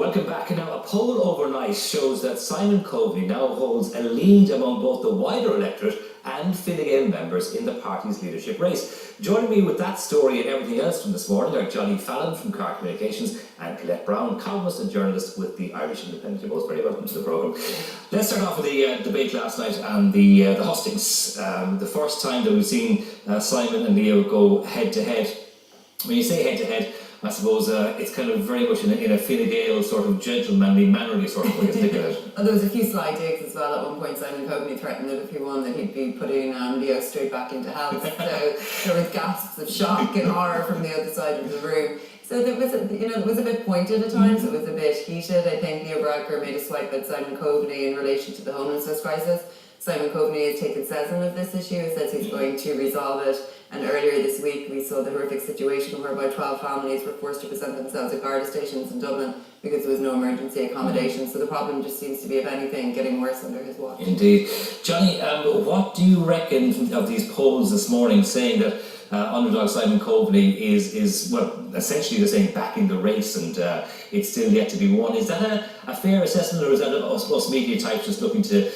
Welcome back. And now a poll overnight shows that Simon Coveney now holds a lead among both the wider electorate and Fine Gael members in the party's leadership race. Joining me with that story and everything else from this morning are Johnny Fallon from Carr Communications and Colette Brown, columnist and journalist with the Irish Independent. You're both very welcome to the programme. Let's start off with the debate last night and the hustings. The first time that we've seen Simon and Leo go head to head. When you say head to head, I suppose it's kind of very much in a Fine Gael sort of gentlemanly, mannerly sort of way to think of it. And there was a few sly digs as well. At one point, Simon Coveney threatened that if he won, that he'd be putting Leo straight back into hell. So there was gasps of shock and horror from the other side of the room. So there was, it was a bit pointed at times. It was a bit heated. I think Leo Varadkar made a swipe at Simon Coveney in relation to the homelessness crisis. Simon Coveney has taken possession of this issue and says he's going to resolve it. And earlier this week we saw the horrific situation whereby 12 families were forced to present themselves at Garda stations in Dublin because there was no emergency accommodation. So the problem just seems to be, if anything, getting worse under his watch. Indeed. Johnny, what do you reckon of these polls this morning saying that underdog Simon Coveney is well, essentially they're saying back in the race and it's still yet to be won? Is that a fair assessment, or is that us media types just looking to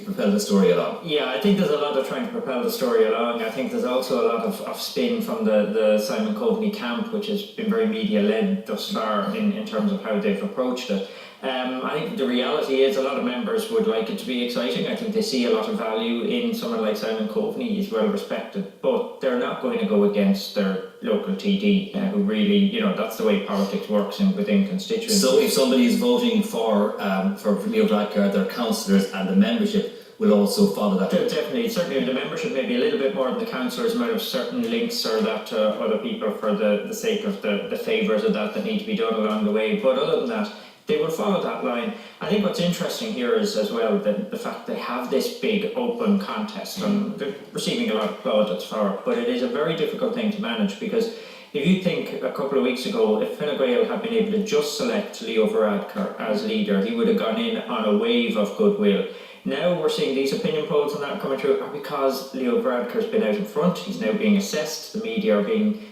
propel the story along? Yeah, I think there's a lot of trying to propel the story along. I think there's also a lot of spin from the Simon Coveney camp, which has been very media-led thus far in terms of how they've approached it. I think the reality is a lot of members would like it to be exciting. I think they see a lot of value in someone like Simon Coveney. He's well respected, but they're not going to go against their local TD, who really, that's the way politics works within constituencies. So if somebody is voting for Leo Varadkar, their councillors and the membership will also follow that? Definitely, certainly the membership maybe a little bit more than the councillors might have certain links or that to other people for the sake of the favours of that need to be done along the way. But other than that, they will follow that line. I think what's interesting here is as well the fact they have this big open contest, and they're receiving a lot of plaudits for it, but it is a very difficult thing to manage, because if you think a couple of weeks ago, if Fine Gael had been able to just select Leo Varadkar as leader, he would have gone in on a wave of goodwill. Now we're seeing these opinion polls and that coming through are because Leo Varadkar's been out in front. He's now being assessed. The media are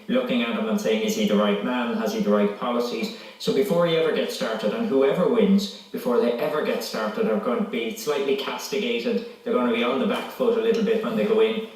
looking at him and saying, is he the right man? Has he the right policies? So before he ever gets started, and whoever wins, before they ever get started, are going to be slightly castigated. They're going to be on the back foot a little bit when they go in.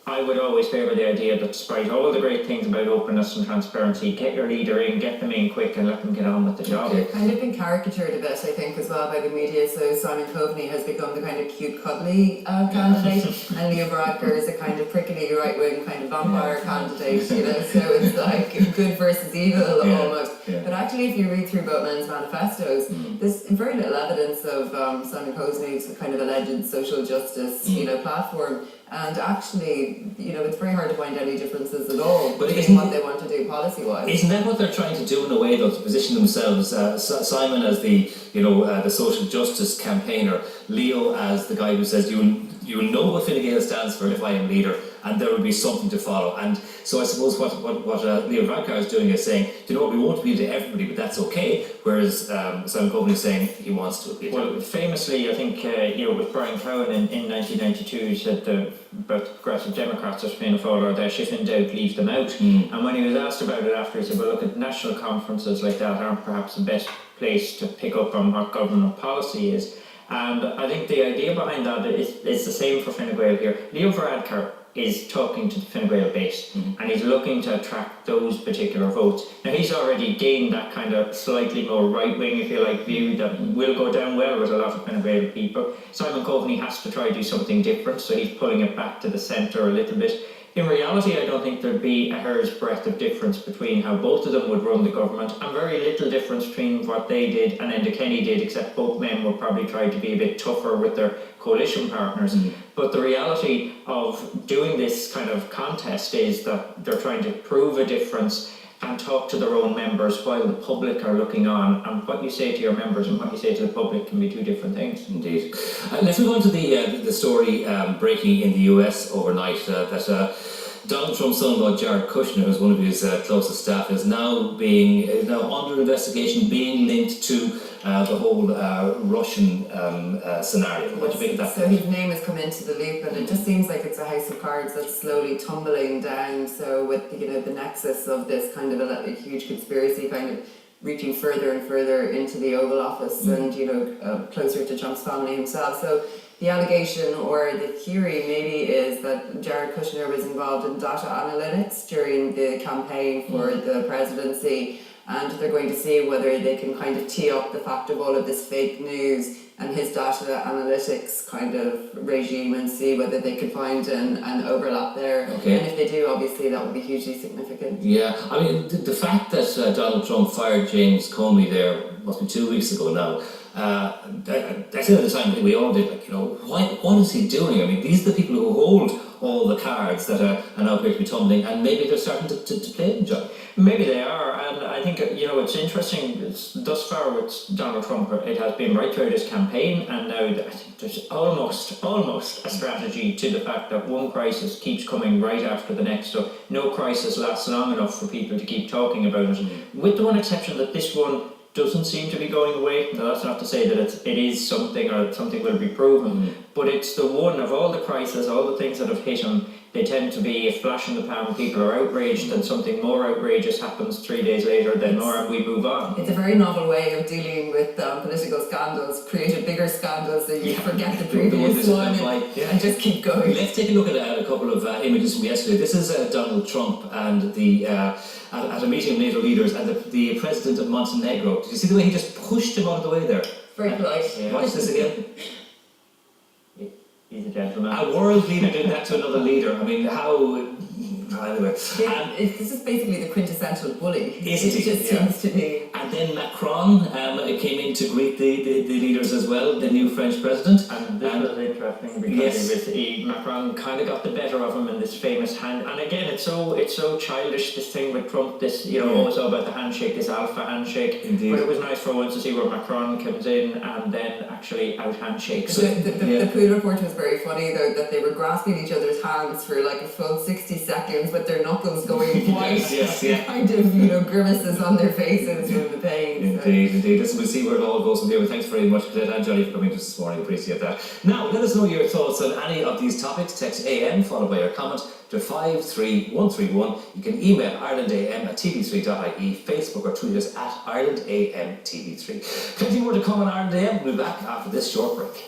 I would always favour the idea that despite all the great things about openness and transparency, get your leader in, get them in quick and let them get on with the job. It's kind of been caricatured a bit, I think, as well by the media. So Simon Coveney has become the kind of cute, cuddly candidate, and Leo Varadkar is a kind of prickly, right-wing kind of vampire candidate, so it's like good versus evil almost. Yeah. But actually, if you read through both men's manifestos, there's very little evidence of Simon Coveney's kind of alleged social justice, platform. And actually, it's very hard to find any differences at all between what they want to do policy-wise. Isn't that what they're trying to do in a way, though, to position themselves? Simon as the social justice campaigner, Leo as the guy who says you will know what Fine Gael stands for if I am leader, and there will be something to follow. And so I suppose what Leo Varadkar is doing is saying, we won't appeal to everybody, but that's okay. Whereas Simon Coveney is saying he wants to appeal to everybody. Famously, I think with Brian Cowan in 1992, he said about progressive Democrats are Fianna Fáil or if in doubt, leave them out. And when he was asked about it after, he said, well, look, at national conferences like that aren't perhaps the best place to pick up on what government policy is. And I think the idea behind that is the same for Fine Gael here. Leo Varadkar is talking to the Fine Gael base, and he's looking to attract those particular votes. Now he's already gained that kind of slightly more right-wing, if you like, view that will go down well with a lot of Fine Gael people. Simon Coveney has to try to do something different, so he's pulling it back to the centre a little bit. In reality, I don't think there'd be a hair's breadth of difference between how both of them would run the government, and very little difference between what they did and Enda Kenny did, except both men would probably try to be a bit tougher with their coalition partners. But the reality of doing this kind of contest is that they're trying to prove a difference and talk to their own members while the public are looking on. And what you say to your members and what you say to the public can be two different things. Indeed. Let's move on to the story breaking in the US overnight that Donald Trump's son-in-law Jared Kushner, who's one of his closest staff, is now under investigation, being linked to the whole Russian scenario. What do you think of that? So his name has come into the loop, and it just seems like it's a house of cards that's slowly tumbling down. So with the nexus of this kind of a huge conspiracy kind of reaching further and further into the Oval Office and, closer to Trump's family himself. So the allegation or the theory maybe is that Jared Kushner was involved in data analytics during the campaign for the presidency, and they're going to see whether they can kind of tee up the fact of all of this fake news and his data analytics kind of regime and see whether they can find an overlap there. Okay. And if they do, obviously that would be hugely significant. Yeah, I mean, the fact that Donald Trump fired James Comey there, must be 2 weeks ago now, I said at the time, I think we all did, what is he doing? I mean, these are the people who hold all the cards that are now going to be tumbling, and maybe they're starting to play them, John. Maybe they are, and I think it's interesting. Thus far with Donald Trump, it has been right throughout his campaign, and now I think there's almost a strategy to the fact that one crisis keeps coming right after the next. So no crisis lasts long enough for people to keep talking about it, with the one exception that this one doesn't seem to be going away. Now that's not to say that it is something or something will be proven, but it's the one of all the crises, all the things that have hit him. They tend to be a flash in the pan. People are outraged, and something more outrageous happens 3 days later. Then more, and we move on. It's a very novel way of dealing with political scandals. Create a bigger scandal so you forget the previous one and just keep going. Let's take a look at a couple of images from yesterday. This is Donald Trump and the at a meeting of NATO leaders and the president of Montenegro. Did you see the way he just pushed him out of the way there? Very polite. Yeah. Watch this again. He's a gentleman. A world leader doing that to another leader. I mean, how... Anyway. This is basically the quintessential bully. It just seems to be. And then Macron came in to greet the leaders as well, the new French president. And this was interesting because Macron kind of got the better of him in this famous hand. And again, it's so childish, this thing with Trump, this, always all about the handshake, this alpha handshake. Indeed. But it was nice for once to see where Macron comes in and then actually out handshakes. The pool report was very funny though, that they were grasping each other's hands for like a full 60 seconds with their knuckles going white. Kind of, grimaces on their faces from the pain. Indeed. Listen, we'll see where it all goes from here. But thanks very much, Claire and Johnny, for coming to us this morning. Appreciate that. Now, let us know your thoughts on any of these topics. Text AM followed by your comment to 53131. You can email irelandam@tv3.ie, Facebook or tweet us at IrelandAMTV3. Plenty more to come on Ireland AM. We'll be back after this short break.